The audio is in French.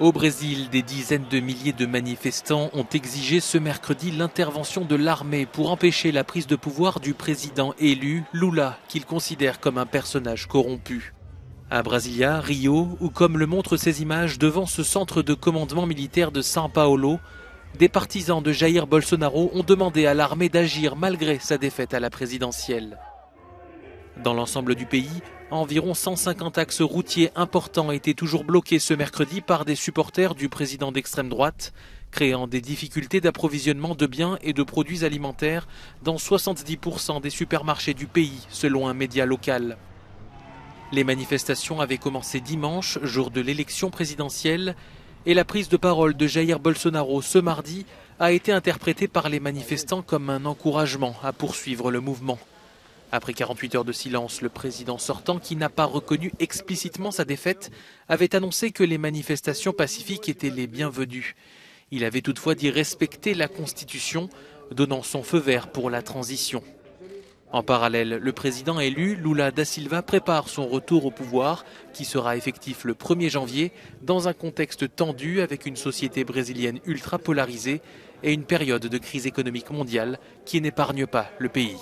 Au Brésil, des dizaines de milliers de manifestants ont exigé ce mercredi l'intervention de l'armée pour empêcher la prise de pouvoir du président élu, Lula, qu'ils considèrent comme un personnage corrompu. À Brasilia, Rio, ou comme le montrent ces images devant ce centre de commandement militaire de São Paulo, des partisans de Jair Bolsonaro ont demandé à l'armée d'agir malgré sa défaite à la présidentielle. Dans l'ensemble du pays, environ 150 axes routiers importants étaient toujours bloqués ce mercredi par des supporters du président d'extrême droite, créant des difficultés d'approvisionnement de biens et de produits alimentaires dans 70% des supermarchés du pays, selon un média local. Les manifestations avaient commencé dimanche, jour de l'élection présidentielle, et la prise de parole de Jair Bolsonaro ce mardi a été interprétée par les manifestants comme un encouragement à poursuivre le mouvement. Après 48 heures de silence, le président sortant, qui n'a pas reconnu explicitement sa défaite, avait annoncé que les manifestations pacifiques étaient les bienvenues. Il avait toutefois dit respecter la Constitution, donnant son feu vert pour la transition. En parallèle, le président élu, Lula da Silva, prépare son retour au pouvoir, qui sera effectif le 1er janvier, dans un contexte tendu avec une société brésilienne ultra polarisée et une période de crise économique mondiale qui n'épargne pas le pays.